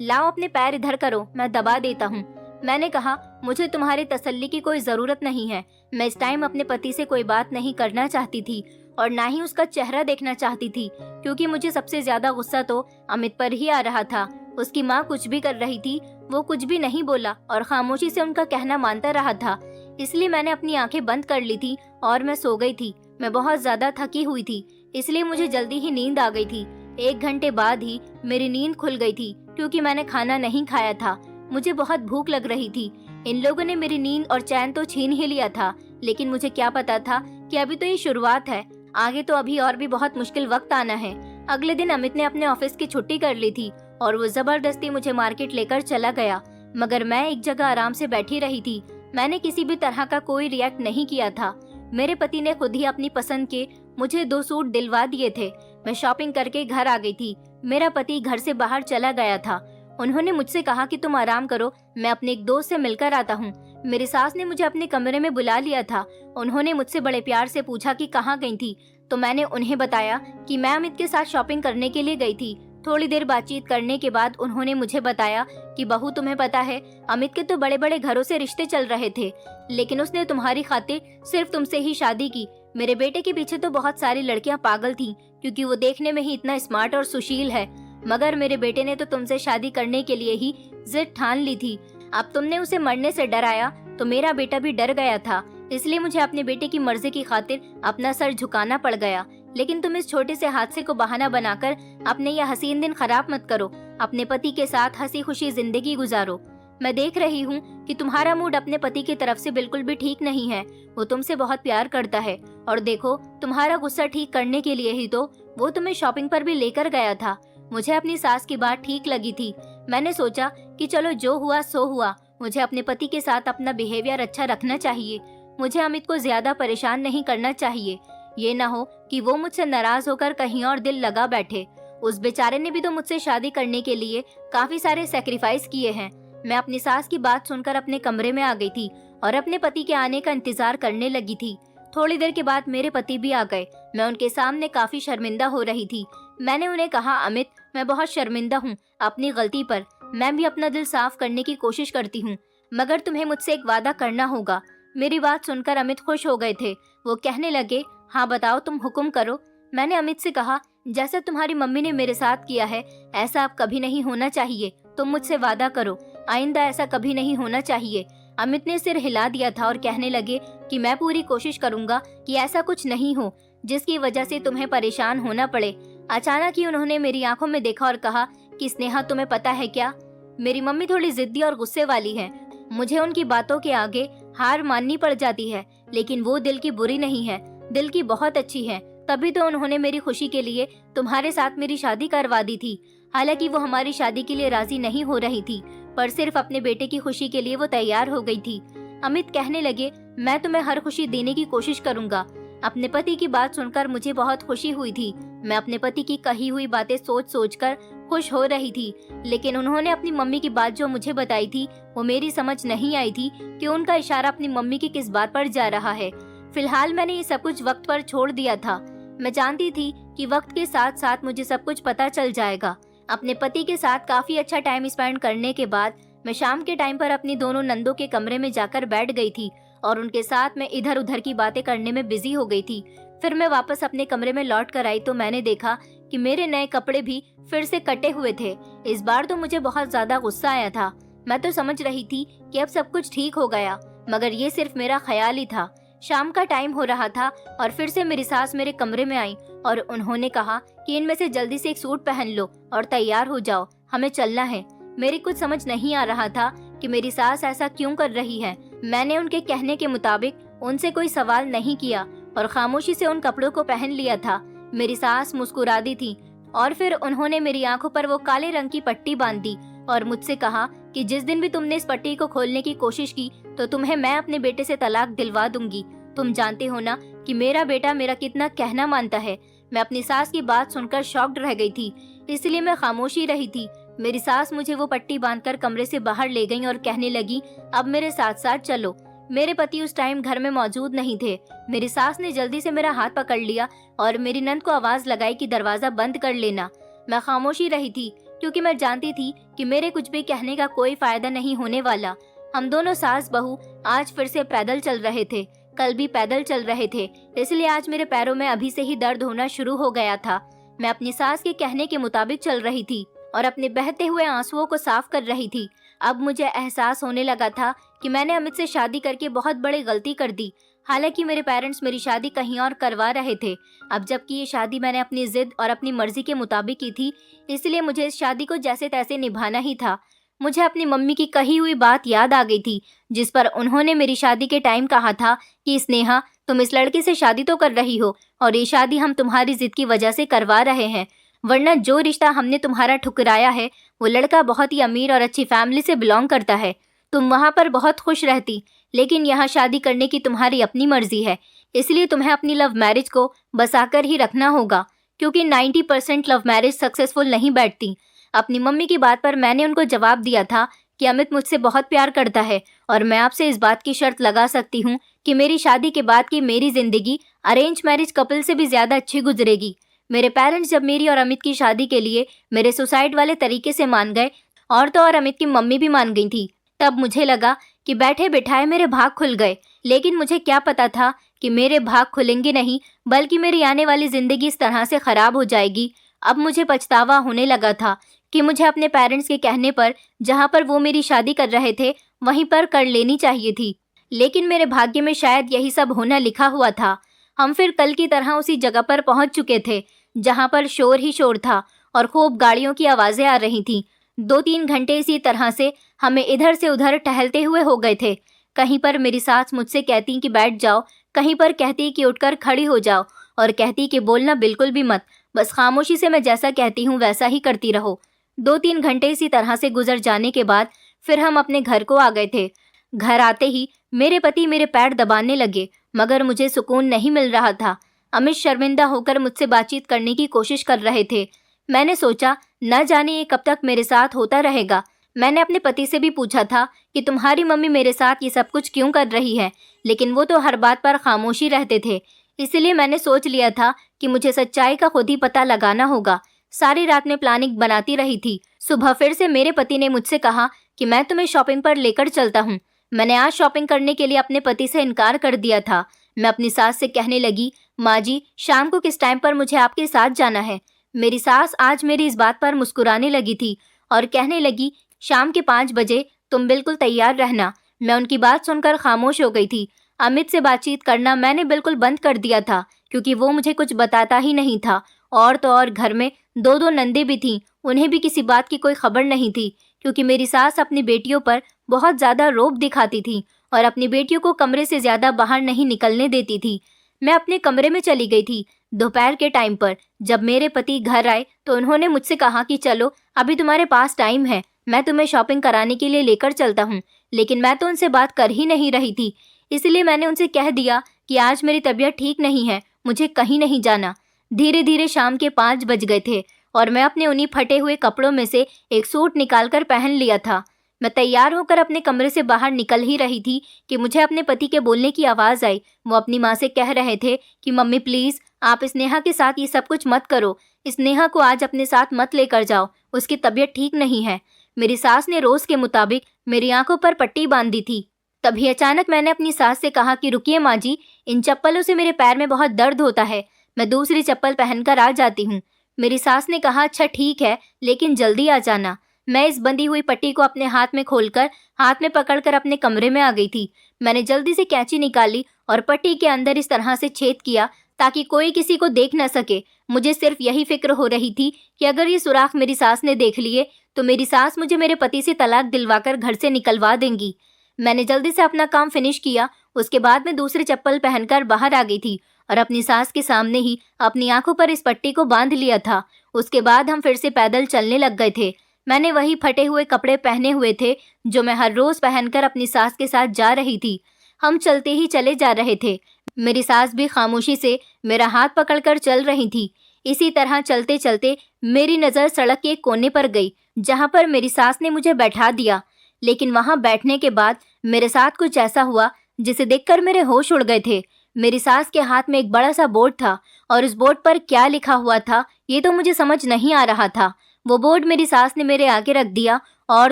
A: लाओ अपने पैर इधर करो, मैं दबा देता हूँ। मैंने कहा, मुझे तुम्हारी तसल्ली की कोई जरूरत नहीं है। मैं इस टाइम अपने पति से कोई बात नहीं करना चाहती थी और ना ही उसका चेहरा देखना चाहती थी, क्योंकि मुझे सबसे ज्यादा गुस्सा तो अमित पर ही आ रहा था। उसकी माँ कुछ भी कर रही थी, वो कुछ भी नहीं बोला और खामोशी से उनका कहना मानता रहा था। इसलिए मैंने अपनी आंखें बंद कर ली थी और मैं सो गई थी। मैं बहुत ज्यादा थकी हुई थी, इसलिए मुझे जल्दी ही नींद आ गई थी। 1 घंटे बाद ही मेरी नींद खुल गई थी क्योंकि मैंने खाना नहीं खाया था। मुझे बहुत भूख लग रही थी। इन लोगों ने मेरी नींद और चैन तो छीन ही लिया था, लेकिन मुझे क्या पता था कि अभी तो ये शुरुआत है, आगे तो अभी और भी बहुत मुश्किल वक्त आना है। अगले दिन अमित ने अपने ऑफिस की छुट्टी कर ली थी और वो जबरदस्ती मुझे मार्केट लेकर चला गया, मगर मैं एक जगह आराम से बैठी रही थी। मैंने किसी भी तरह का कोई रिएक्ट नहीं किया था। मेरे पति ने खुद ही अपनी पसंद के मुझे 2 सूट दिलवा दिए थे। मैं शॉपिंग करके घर आ गई थी। मेरा पति घर से बाहर चला गया था। उन्होंने मुझसे कहा कि तुम आराम करो, मैं अपने एक दोस्त से मिलकर आता हूँ। मेरी सास ने मुझे अपने कमरे में बुला लिया था। उन्होंने मुझसे बड़े प्यार से पूछा कि कहाँ गई थी, तो मैंने उन्हें बताया कि मैं अमित के साथ शॉपिंग करने के लिए गई थी। थोड़ी देर बातचीत करने के बाद उन्होंने मुझे बताया कि बहू, तुम्हें पता है, अमित के तो बड़े बड़े घरों से रिश्ते चल रहे थे, लेकिन उसने तुम्हारी खातिर सिर्फ तुमसे ही शादी की। मेरे बेटे के पीछे तो बहुत सारी लड़कियां पागल थीं, क्योंकि वो देखने में ही इतना स्मार्ट और सुशील है, मगर मेरे बेटे ने तो तुमसे शादी करने के लिए ही जिद ठान ली थी। अब तुमने उसे मरने से डराया तो मेरा बेटा भी डर गया था, इसलिए मुझे अपने बेटे की मर्जी की खातिर अपना सर झुकाना पड़ गया। लेकिन तुम इस छोटे से हादसे को बहाना बनाकर अपने यह हसीन दिन खराब मत करो। अपने पति के साथ हंसी खुशी जिंदगी गुजारो। मैं देख रही हूँ कि तुम्हारा मूड अपने पति की तरफ से बिल्कुल भी ठीक नहीं है। वो तुमसे बहुत प्यार करता है और देखो, तुम्हारा गुस्सा ठीक करने के लिए ही तो वो तुम्हें शॉपिंग पर भी लेकर गया था। मुझे अपनी सास की बात ठीक लगी थी। मैंने सोचा कि चलो जो हुआ सो हुआ, मुझे अपने पति के साथ अपना बिहेवियर अच्छा रखना चाहिए। मुझे अमित को ज्यादा परेशान नहीं करना चाहिए। ये ना हो कि वो मुझसे नाराज होकर कहीं और दिल लगा बैठे। उस बेचारे ने भी तो मुझसे शादी करने के लिए काफी सारे सेक्रीफाइस किए हैं। मैं अपनी सास की बात सुनकर अपने कमरे में आ गई थी और अपने पति के आने का इंतजार करने लगी थी। थोड़ी देर के बाद मेरे पति भी आ गए। मैं उनके सामने काफी शर्मिंदा हो रही थी। मैंने उन्हें कहा, अमित, मैं बहुत शर्मिंदा हूँ अपनी गलती पर। मैं भी अपना दिल साफ करने की कोशिश करती हूँ, मगर तुम्हें मुझसे एक वादा करना होगा। मेरी बात सुनकर अमित खुश हो गए थे। वो कहने लगे, हाँ बताओ, तुम हुक्म करो। मैंने अमित से कहा, जैसा तुम्हारी मम्मी ने मेरे साथ किया है ऐसा अब कभी नहीं होना चाहिए। तुम मुझसे वादा करो, आइंदा ऐसा कभी नहीं होना चाहिए। अमित ने सिर हिला दिया था और कहने लगे कि मैं पूरी कोशिश करूंगा कि ऐसा कुछ नहीं हो जिसकी वजह से तुम्हें परेशान होना पड़े। अचानक ही उन्होंने मेरी आंखों में देखा और कहा कि स्नेहा, तुम्हें पता है क्या, मेरी मम्मी थोड़ी जिद्दी और गुस्से वाली है। मुझे उनकी बातों के आगे हार माननी पड़ जाती है, लेकिन वो दिल की बुरी नहीं है, दिल की बहुत अच्छी है। तभी तो उन्होंने मेरी खुशी के लिए तुम्हारे साथ मेरी शादी करवा दी थी। हालांकि वो हमारी शादी के लिए राजी नहीं हो रही थी, पर सिर्फ अपने बेटे की खुशी के लिए वो तैयार हो गई थी। अमित कहने लगे, मैं तुम्हें हर खुशी देने की कोशिश करूंगा। अपने पति की बात सुनकर मुझे बहुत खुशी हुई थी। मैं अपने पति की कही हुई बातें सोच सोच कर खुश हो रही थी, लेकिन उन्होंने अपनी मम्मी की बात जो मुझे बताई थी वो मेरी समझ नहीं आई थी कि उनका इशारा अपनी मम्मी की किस बात पर जा रहा है। फिलहाल मैंने ये सब कुछ वक्त पर छोड़ दिया था। मैं जानती थी कि वक्त के साथ साथ मुझे सब कुछ पता चल जाएगा। अपने पति के साथ काफी अच्छा टाइम स्पेंड करने के बाद मैं शाम के टाइम पर अपनी दोनों नंदों के कमरे में जाकर बैठ गई थी और उनके साथ मैं इधर उधर की बातें करने में बिजी हो गई थी। फिर मैं वापस अपने कमरे में लौट कर आई तो मैंने देखा कि मेरे नए कपड़े भी फिर से कटे हुए थे। इस बार तो मुझे बहुत ज्यादा गुस्सा आया था। मैं तो समझ रही थी कि अब सब कुछ ठीक हो गया, मगर ये सिर्फ मेरा ख्याल ही था। शाम का टाइम हो रहा था और फिर से मेरी सास मेरे कमरे में आई और उन्होंने कहा कि इनमें से जल्दी से एक सूट पहन लो और तैयार हो जाओ, हमें चलना है। मेरी कुछ समझ नहीं आ रहा था कि मेरी सास ऐसा क्यों कर रही है। मैंने उनके कहने के मुताबिक उनसे कोई सवाल नहीं किया और खामोशी से उन कपड़ों को पहन लिया था। मेरी सास मुस्कुरा दी थी और फिर उन्होंने मेरी आंखों पर वो काले रंग की पट्टी बांध दी और मुझसे कहा कि जिस दिन भी तुमने इस पट्टी को खोलने की कोशिश की तो तुम्हें मैं अपने बेटे से तलाक दिलवा दूंगी। तुम जानते हो ना कि मेरा बेटा मेरा कितना कहना मानता है। मैं अपनी सास की बात सुनकर शॉक्ड रह गई थी, इसलिए मैं खामोशी रही थी। मेरी सास मुझे वो पट्टी बांधकर कमरे से बाहर ले गई और कहने लगी, अब मेरे साथ साथ चलो। मेरे पति उस टाइम घर में मौजूद नहीं थे। मेरी सास ने जल्दी से मेरा हाथ पकड़ लिया और मेरी नंद को आवाज लगाई कि दरवाजा बंद कर लेना। मैं खामोशी रही थी क्योंकि मैं जानती थी कि मेरे कुछ भी कहने का कोई फायदा नहीं होने वाला। हम दोनों सास बहू आज फिर से पैदल चल रहे थे, कल भी पैदल चल रहे थे, इसलिए आज मेरे पैरों में अभी से ही दर्द होना शुरू हो गया था। मैं अपनी सास के कहने के मुताबिक चल रही थी और अपने बहते हुए आंसुओं को साफ कर रही थी। अब मुझे एहसास होने लगा था कि मैंने अमित से शादी करके बहुत बड़ी गलती कर दी। हालांकि मेरे पेरेंट्स मेरी शादी कहीं और करवा रहे थे। अब जबकि ये शादी मैंने अपनी जिद और अपनी मर्जी के मुताबिक की थी, इसलिए मुझे इस शादी को जैसे तैसे निभाना ही था। मुझे अपनी मम्मी की कही हुई बात याद आ गई थी, जिस पर उन्होंने मेरी शादी के टाइम कहा था कि स्नेहा, तुम इस लड़के से शादी तो कर रही हो और ये शादी हम तुम्हारी जिद की वजह से करवा रहे हैं, वरना जो रिश्ता हमने तुम्हारा ठुकराया है वो लड़का बहुत ही अमीर और अच्छी फैमिली से बिलोंग करता है। तुम वहाँ पर बहुत खुश रहती, लेकिन यहाँ शादी करने की तुम्हारी अपनी मर्जी है, इसलिए तुम्हें अपनी लव मैरिज को बसाकर ही रखना होगा, क्योंकि 90% लव मैरिज सक्सेसफुल नहीं बैठती। अपनी मम्मी की बात पर मैंने उनको जवाब दिया था कि अमित मुझसे बहुत प्यार करता है और मैं आपसे इस बात की शर्त लगा सकती हूँ कि मेरी शादी के बाद की मेरी जिंदगी अरेंज मैरिज कपल से भी ज्यादा अच्छी गुजरेगी। मेरे पेरेंट्स जब मेरी और अमित की शादी के लिए मेरे सुसाइड वाले तरीके से मान गए और तो और अमित की मम्मी भी मान गई थी, तब मुझे लगा कि बैठे बिठाए मेरे भाग खुल गए। लेकिन मुझे क्या पता था कि मेरे भाग खुलेंगे नहीं, बल्कि मेरी आने वाली जिंदगी इस तरह से खराब हो जाएगी। अब मुझे पछतावा होने लगा था कि मुझे अपने पेरेंट्स के कहने पर जहाँ पर वो मेरी शादी कर रहे थे वहीं पर कर लेनी चाहिए थी, लेकिन मेरे भाग्य में शायद यही सब होना लिखा हुआ था। हम फिर कल की तरह उसी जगह पर पहुंच चुके थे जहाँ पर शोर ही शोर था और खूब गाड़ियों की आवाजें आ रही थीं। 2-3 घंटे इसी तरह से हमें इधर से उधर टहलते हुए हो गए थे। कहीं पर मेरी सास मुझसे कहती कि बैठ जाओ, कहीं पर कहती कि उठकर खड़ी हो जाओ और कहती कि बोलना बिल्कुल भी मत, बस खामोशी से मैं जैसा कहती हूँ वैसा ही करती रहो। 2-3 घंटे इसी तरह से गुजर जाने के बाद फिर हम अपने घर को आ गए थे। घर आते ही मेरे पति मेरे पैर दबाने लगे, मगर मुझे सुकून नहीं मिल रहा था। अमित शर्मिंदा होकर मुझसे बातचीत करने की कोशिश कर रहे थे। मैंने सोचा न जाने ये कब तक मेरे साथ होता रहेगा। मैंने अपने पति से भी पूछा था कि तुम्हारी मम्मी मेरे साथ ये सब कुछ क्यों कर रही है, लेकिन वो तो हर बात पर खामोशी रहते थे। इसलिए मैंने सोच लिया था कि मुझे सच्चाई का खुद ही पता लगाना होगा। सारी रात में प्लानिंग बनाती रही थी। सुबह फिर से मेरे पति ने मुझसे कहा कि मैं तुम्हें शॉपिंग पर लेकर चलता हूँ। मैंने आज शॉपिंग करने के लिए अपने पति से इनकार कर दिया था। मैं अपनी सास से कहने लगी, माँ जी, शाम को किस टाइम पर मुझे आपके साथ जाना है। मेरी सास आज मेरी इस बात पर मुस्कुराने लगी थी और कहने लगी, शाम के 5 बजे तुम बिल्कुल तैयार रहना। मैं उनकी बात सुनकर खामोश हो गई थी। अमित से बातचीत करना मैंने बिल्कुल बंद कर दिया था, क्योंकि वो मुझे कुछ बताता ही नहीं था। और तो और घर में 2-2 नंदे भी थीं, उन्हें भी किसी बात की कोई खबर नहीं थी, क्योंकि मेरी सास अपनी बेटियों पर बहुत ज़्यादा रौब दिखाती थी और अपनी बेटियों को कमरे से ज़्यादा बाहर नहीं निकलने देती थी। मैं अपने कमरे में चली गई थी। दोपहर के टाइम पर जब मेरे पति घर आए तो उन्होंने मुझसे कहा कि चलो अभी तुम्हारे पास टाइम है, मैं तुम्हें शॉपिंग कराने के लिए लेकर चलता हूँ। लेकिन मैं तो उनसे बात कर ही नहीं रही थी, इसलिए मैंने उनसे कह दिया कि आज मेरी तबीयत ठीक नहीं है, मुझे कहीं नहीं जाना। धीरे धीरे शाम के 5 बज गए थे और मैं अपने उन्हीं फटे हुए कपड़ों में से एक सूट निकालकर पहन लिया था। मैं तैयार होकर अपने कमरे से बाहर निकल ही रही थी कि मुझे अपने पति के बोलने की आवाज़ आई। वो अपनी माँ से कह रहे थे कि मम्मी प्लीज़ आप स्नेहा के साथ ये सब कुछ मत करो, स्नेहा को आज अपने साथ मत लेकर जाओ, उसकी तबीयत ठीक नहीं है। मेरी सास ने रोज़ के मुताबिक मेरी आंखों पर पट्टी बांध दी थी। तभी अचानक मैंने अपनी सास से कहा कि रुकिए माँ जी, इन चप्पलों से मेरे पैर में बहुत दर्द होता है, मैं दूसरी चप्पल पहनकर आ जाती हूँ। मेरी सास ने कहा अच्छा ठीक है, लेकिन जल्दी आ जाना। मैं इस बंधी हुई पट्टी को अपने हाथ में खोलकर हाथ में पकड़कर अपने कमरे में आ गई थी। मैंने जल्दी से कैंची निकाली और पट्टी के अंदर इस तरह से छेद किया ताकि कोई किसी को देख न सके। मुझे सिर्फ यही फिक्र हो रही थी कि अगर ये सुराख मेरी सास ने देख लिए तो मेरी सास मुझे मेरे पति से तलाक दिलवाकर घर से निकलवा देंगी। मैंने जल्दी से अपना काम फिनिश किया। उसके बाद मैं दूसरी चप्पल पहनकर बाहर आ गई थी और अपनी सास के सामने ही अपनी आंखों पर इस पट्टी को बांध लिया था। उसके बाद हम फिर से पैदल चलने लग गए थे। मैंने वही फटे हुए कपड़े पहने हुए थे जो मैं हर रोज पहनकर अपनी सास के साथ जा रही थी। हम चलते ही चले जा रहे थे। मेरी सास भी खामोशी से मेरा हाथ पकड़कर चल रही थी। इसी तरह चलते चलते मेरी नज़र सड़क के एक कोने पर गई जहाँ पर मेरी सास ने मुझे बैठा दिया। लेकिन वहाँ बैठने के बाद मेरे साथ कुछ ऐसा हुआ जिसे देखकर मेरे होश उड़ गए थे। मेरी सास के हाथ में एक बड़ा सा बोर्ड था और उस बोर्ड पर क्या लिखा हुआ था ये तो मुझे समझ नहीं आ रहा था। वो बोर्ड मेरी सास ने मेरे आगे रख दिया और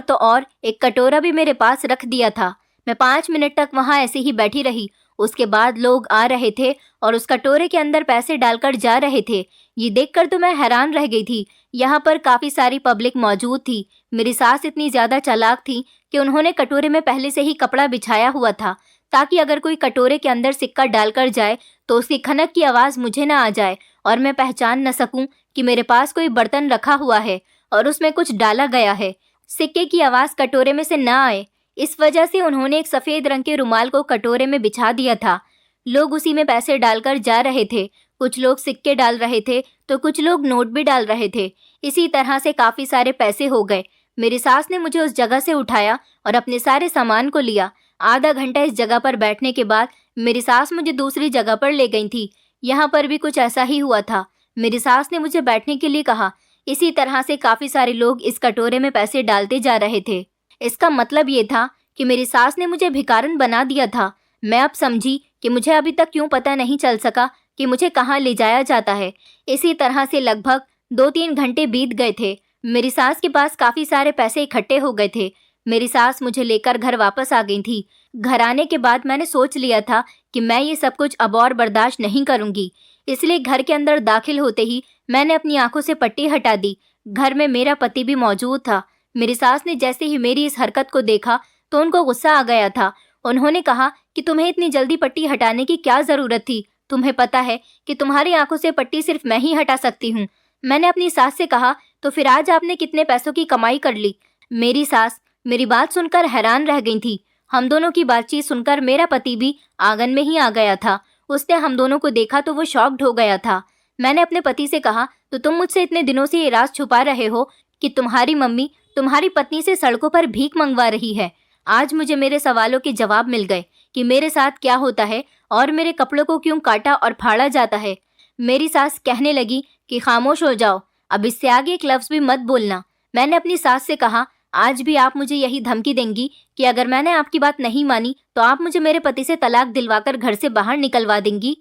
A: तो और एक कटोरा भी मेरे पास रख दिया था। मैं 5 मिनट तक वहाँ ऐसे ही बैठी रही। उसके बाद लोग आ रहे थे और उस कटोरे के अंदर पैसे डालकर जा रहे थे। ये देखकर तो मैं हैरान रह गई थी। यहाँ पर काफ़ी सारी पब्लिक मौजूद थी। मेरी सास इतनी ज़्यादा चालाक थी कि उन्होंने कटोरे में पहले से ही कपड़ा बिछाया हुआ था ताकि अगर कोई कटोरे के अंदर सिक्का डालकर जाए तो उसकी खनक की आवाज़ मुझे ना आ जाए और मैं पहचान न सकूं कि मेरे पास कोई बर्तन रखा हुआ है और उसमें कुछ डाला गया है। सिक्के की आवाज़ कटोरे में से ना आए, इस वजह से उन्होंने एक सफ़ेद रंग के रुमाल को कटोरे में बिछा दिया था। लोग उसी में पैसे डालकर जा रहे थे। कुछ लोग सिक्के डाल रहे थे तो कुछ लोग नोट भी डाल रहे थे। इसी तरह से काफ़ी सारे पैसे हो गए। मेरी सास ने मुझे उस जगह से उठाया और अपने सारे सामान को लिया। आधा घंटा इस जगह पर बैठने के बाद मेरी सास मुझे दूसरी जगह पर ले गई थी। यहाँ पर भी कुछ ऐसा ही हुआ था। मेरी सास ने मुझे बैठने के लिए कहा। इसी तरह से काफ़ी सारे लोग इस कटोरे में पैसे डालते जा रहे थे। इसका मतलब ये था कि मेरी सास ने मुझे भिखारन बना दिया था। मैं अब समझी कि मुझे अभी तक क्यों पता नहीं चल सका कि मुझे कहाँ ले जाया जाता है। इसी तरह से लगभग 2-3 घंटे बीत गए थे। मेरी सास के पास काफ़ी सारे पैसे इकट्ठे हो गए थे। मेरी सास मुझे लेकर घर वापस आ गई थी। घर आने के बाद मैंने सोच लिया था कि मैं ये सब कुछ अब और बर्दाश्त नहीं करूँगी, इसलिए घर के अंदर दाखिल होते ही मैंने अपनी आंखों से पट्टी हटा दी। घर में मेरा पति भी मौजूद था। मेरी सास ने जैसे ही मेरी इस हरकत को देखा तो उनको गुस्सा आ गया था। उन्होंने कहा कि तुम्हें इतनी जल्दी पट्टी हटाने की क्या ज़रूरत थी, तुम्हें पता है कि तुम्हारी आंखों से पट्टी सिर्फ मैं ही हटा सकती हूँ। मैंने अपनी सास से कहा तो फिर आज आपने कितने पैसों की कमाई कर ली। मेरी सास मेरी बात सुनकर हैरान रह गई थी। हम दोनों की बातचीत सुनकर मेरा पति भी आंगन में ही आ गया था। उसने हम दोनों को देखा तो वो शॉक्ड हो गया था। मैंने अपने पति से कहा तो तुम मुझसे इतने दिनों से ये राज छुपा रहे हो कि तुम्हारी मम्मी तुम्हारी पत्नी से सड़कों पर भीख मंगवा रही है। आज मुझे मेरे सवालों के जवाब मिल गए कि मेरे साथ क्या होता है और मेरे कपड़ों को क्यों काटा और फाड़ा जाता है। मेरी सास कहने लगी कि खामोश हो जाओ, अब इससे आगे एक लफ्ज़ भी मत बोलना। मैंने अपनी सास से कहा आज भी आप मुझे यही धमकी देंगी कि अगर मैंने आपकी बात नहीं मानी तो आप मुझे मेरे पति से तलाक दिलवाकर घर से बाहर निकलवा देंगी।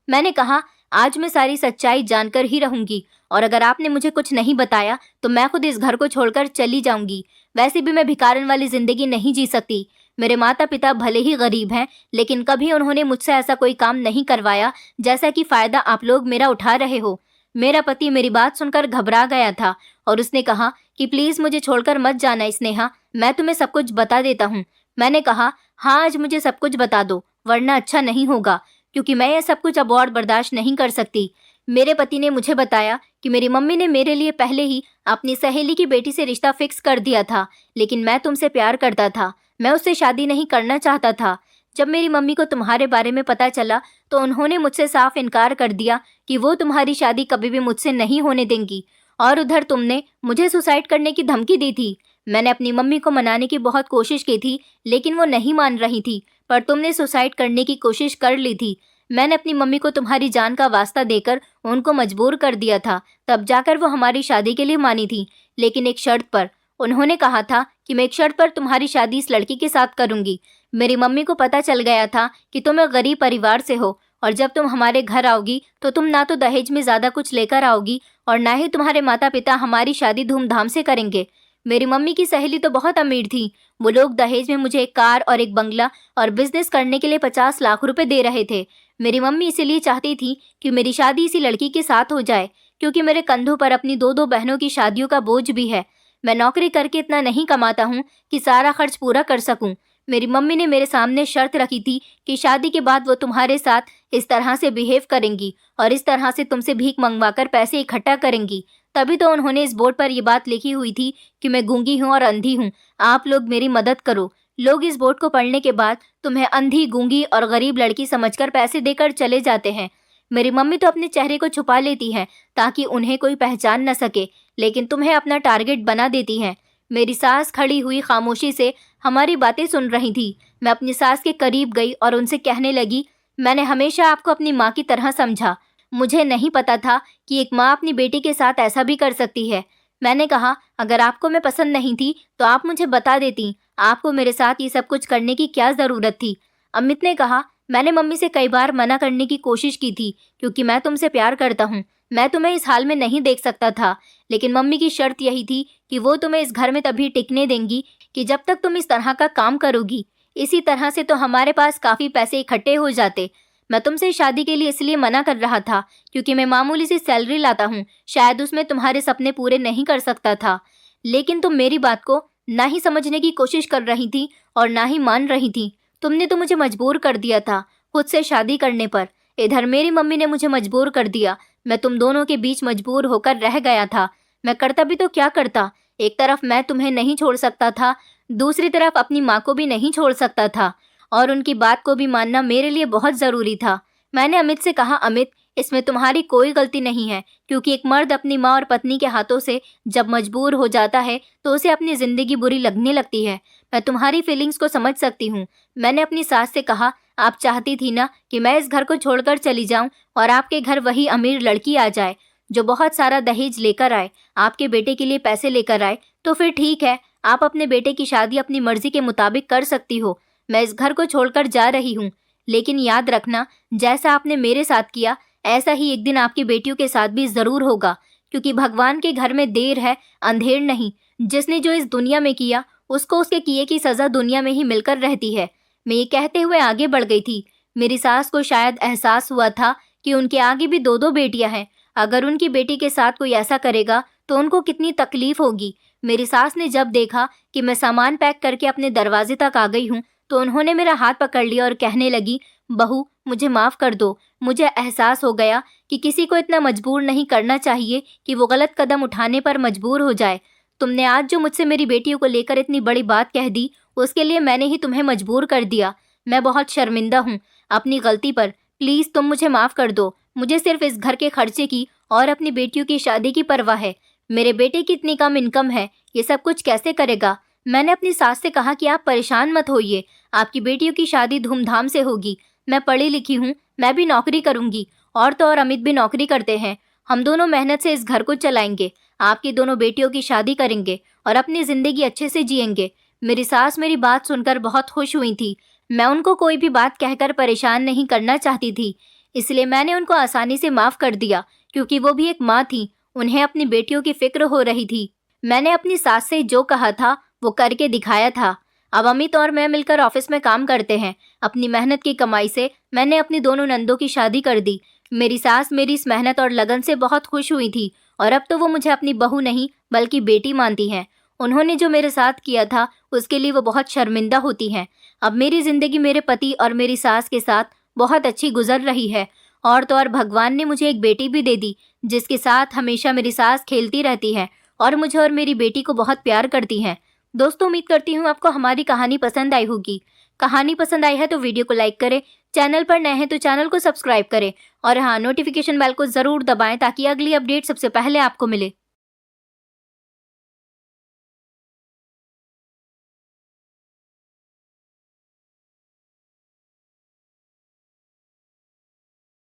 A: मैंने कहा आज मैं सारी सच्चाई जानकर ही रहूंगी और अगर आपने मुझे कुछ नहीं बताया तो मैं खुद इस घर को छोड़कर चली जाऊंगी। वैसे भी मैं भिखारन वाली जिंदगी नहीं जी सकती। मेरे माता पिता भले ही गरीब हैं लेकिन कभी उन्होंने मुझसे ऐसा कोई काम नहीं करवाया जैसा कि फ़ायदा आप लोग मेरा उठा रहे हो। मेरा पति मेरी बात सुनकर घबरा गया था और उसने कहा कि प्लीज़ मुझे छोड़कर मत जाना स्नेहा, मैं तुम्हें सब कुछ बता देता हूँ। मैंने कहा हाँ आज मुझे सब कुछ बता दो वरना अच्छा नहीं होगा, क्योंकि मैं यह सब कुछ अब और बर्दाश्त नहीं कर सकती। मेरे पति ने मुझे बताया कि मेरी मम्मी ने मेरे लिए पहले ही अपनी सहेली की बेटी से रिश्ता फिक्स कर दिया था, लेकिन मैं तुमसे प्यार करता था, मैं उससे शादी नहीं करना चाहता था। जब मेरी मम्मी को तुम्हारे बारे में पता चला तो उन्होंने मुझसे साफ इनकार कर दिया कि वो तुम्हारी शादी कभी भी मुझसे नहीं होने देंगी। और उधर तुमने मुझे सुसाइड करने की धमकी दी थी। मैंने अपनी मम्मी को मनाने की बहुत कोशिश की थी, लेकिन वो नहीं मान रही थी, पर तुमने सुसाइड करने की कोशिश कर ली थी। मैंने अपनी मम्मी को तुम्हारी जान का वास्ता देकर उनको मजबूर कर दिया था, तब जाकर वो हमारी शादी के लिए मानी थी, लेकिन एक शर्त पर। उन्होंने कहा था कि मैं एक शर्त पर तुम्हारी शादी इस लड़की के साथ करूंगी। मेरी मम्मी को पता चल गया था कि तुम एक गरीब परिवार से हो, और जब तुम हमारे घर आओगी तो तुम ना तो दहेज में ज़्यादा कुछ लेकर आओगी और ना ही तुम्हारे माता पिता हमारी शादी धूमधाम से करेंगे। मेरी मम्मी की सहेली तो बहुत अमीर थी। वो लोग दहेज में मुझे एक कार और एक बंगला और बिजनेस करने के लिए 50 लाख रुपए दे रहे थे। मेरी मम्मी इसीलिए चाहती थी कि मेरी शादी इसी लड़की के साथ हो जाए, क्योंकि मेरे कंधों पर अपनी दो दो बहनों की शादियों का बोझ भी है। मैं नौकरी करके इतना नहीं कमाता हूँ कि सारा खर्च पूरा कर सकूं। मेरी मम्मी ने मेरे सामने शर्त रखी थी कि शादी के बाद वो तुम्हारे साथ इस तरह से बिहेव करेंगी और इस तरह से तुमसे भीख मंगवाकर पैसे इकट्ठा करेंगी। तभी तो उन्होंने इस बोर्ड पर ये बात लिखी हुई थी कि मैं गूंगी हूँ और अंधी हूँ, आप लोग मेरी मदद करो। लोग इस बोर्ड को पढ़ने के बाद तुम्हें अंधी, गूंगी और गरीब लड़की समझकर पैसे देकर चले जाते हैं। मेरी मम्मी तो अपने चेहरे को छुपा लेती हैं ताकि उन्हें कोई पहचान न सके, लेकिन तुम्हें अपना टारगेट बना देती हैं। मेरी सास खड़ी हुई खामोशी से हमारी बातें सुन रही थी। मैं अपनी सास के करीब गई और उनसे कहने लगी, मैंने हमेशा आपको अपनी माँ की तरह समझा। मुझे नहीं पता था कि एक माँ अपनी बेटी के साथ ऐसा भी कर सकती है। मैंने कहा, अगर आपको मैं पसंद नहीं थी तो आप मुझे बता देती, आपको मेरे साथ ये सब कुछ करने की क्या ज़रूरत थी। अमित ने कहा, मैंने मम्मी से कई बार मना करने की कोशिश की थी, क्योंकि मैं तुमसे प्यार करता हूँ। मैं तुम्हें इस हाल में नहीं देख सकता था, लेकिन मम्मी की शर्त यही थी कि वो तुम्हें इस घर में तभी टिकने देंगी कि जब तक तुम इस तरह का काम करोगी। इसी तरह से तो हमारे पास काफ़ी पैसे इकट्ठे हो जाते। मैं तुमसे शादी के लिए इसलिए मना कर रहा था क्योंकि मैं मामूली सी सैलरी लाता हूँ, शायद उसमें तुम्हारे सपने पूरे नहीं कर सकता था। लेकिन तुम मेरी बात को ना ही समझने की कोशिश कर रही थी और ना ही मान रही थी। तुमने तो मुझे मजबूर कर दिया था खुद से शादी करने पर। इधर मेरी मम्मी ने मुझे मजबूर कर दिया। मैं तुम दोनों के बीच मजबूर होकर रह गया था। मैं करता भी तो क्या करता। एक तरफ मैं तुम्हें नहीं छोड़ सकता था, दूसरी तरफ अपनी माँ को भी नहीं छोड़ सकता था, और उनकी बात को भी मानना मेरे लिए बहुत ज़रूरी था। मैंने अमित से कहा, अमित, इसमें तुम्हारी कोई गलती नहीं है, क्योंकि एक मर्द अपनी माँ और पत्नी के हाथों से जब मजबूर हो जाता है तो उसे अपनी ज़िंदगी बुरी लगने लगती है। मैं तुम्हारी फीलिंग्स को समझ सकती हूँ। मैंने अपनी सास से कहा, आप चाहती थी ना कि मैं इस घर को छोड़कर चली जाऊँ और आपके घर वही अमीर लड़की आ जाए जो बहुत सारा दहेज लेकर आए, आपके बेटे के लिए पैसे लेकर आए। तो फिर ठीक है, आप अपने बेटे की शादी अपनी मर्जी के मुताबिक कर सकती हो। मैं इस घर को छोड़कर जा रही हूँ, लेकिन याद रखना, जैसा आपने मेरे साथ किया ऐसा ही एक दिन आपकी बेटियों के साथ भी ज़रूर होगा, क्योंकि भगवान के घर में देर है, अंधेर नहीं। जिसने जो इस दुनिया में किया उसको उसके किए की सज़ा दुनिया में ही मिलकर रहती है। मैं ये कहते हुए आगे बढ़ गई थी। मेरी सास को शायद एहसास हुआ था कि उनके आगे भी दो दो बेटियां हैं। अगर उनकी बेटी के साथ कोई ऐसा करेगा तो उनको कितनी तकलीफ होगी। मेरी सास ने जब देखा कि मैं सामान पैक करके अपने दरवाजे तक आ गई हूँ तो उन्होंने मेरा हाथ पकड़ लिया और कहने लगी, बहू, मुझे माफ़ कर दो। मुझे एहसास हो गया कि किसी को इतना मजबूर नहीं करना चाहिए कि वो गलत कदम उठाने पर मजबूर हो जाए। तुमने आज जो मुझसे मेरी बेटियों को लेकर इतनी बड़ी बात कह दी, उसके लिए मैंने ही तुम्हें मजबूर कर दिया। मैं बहुत शर्मिंदा हूँ अपनी गलती पर। प्लीज़ तुम मुझे माफ़ कर दो। मुझे सिर्फ इस घर के खर्चे की और अपनी बेटियों की शादी की परवाह है। मेरे बेटे की इतनी कम इनकम है, ये सब कुछ कैसे करेगा। मैंने अपनी सास से कहा कि आप परेशान मत होइए, आपकी बेटियों की शादी धूमधाम से होगी। मैं पढ़ी लिखी हूँ, मैं भी नौकरी करूँगी, और तो और अमित भी नौकरी करते हैं। हम दोनों मेहनत से इस घर को चलाएंगे, आपकी दोनों बेटियों की शादी करेंगे और अपनी ज़िंदगी अच्छे से जिएंगे। मेरी सास मेरी बात सुनकर बहुत खुश हुई थी। मैं उनको कोई भी बात कहकर परेशान नहीं करना चाहती थी, इसलिए मैंने उनको आसानी से माफ़ कर दिया, क्योंकि वो भी एक माँ थी, उन्हें अपनी बेटियों की फिक्र हो रही थी। मैंने अपनी सास से जो कहा था वो करके दिखाया था। अब अमित और मैं मिलकर ऑफिस में काम करते हैं। अपनी मेहनत की कमाई से मैंने अपनी दोनों नंदों की शादी कर दी। मेरी सास मेरी इस मेहनत और लगन से बहुत खुश हुई थी, और अब तो वो मुझे अपनी बहू नहीं बल्कि बेटी मानती हैं। उन्होंने जो मेरे साथ किया था उसके लिए वो बहुत शर्मिंदा होती हैं। अब मेरी ज़िंदगी मेरे पति और मेरी सास के साथ बहुत अच्छी गुजर रही है, और तो और भगवान ने मुझे एक बेटी भी दे दी, जिसके साथ हमेशा मेरी सास खेलती रहती है और मुझे और मेरी बेटी को बहुत प्यार करती है। दोस्तों, उम्मीद करती हूँ आपको हमारी कहानी पसंद आई होगी। कहानी पसंद आई है तो वीडियो को लाइक करें, चैनल पर नए हैं तो चैनल को सब्सक्राइब करें और हाँ, नोटिफिकेशन बेल को ज़रूर दबाएं ताकि अगली अपडेट सबसे पहले आपको मिले।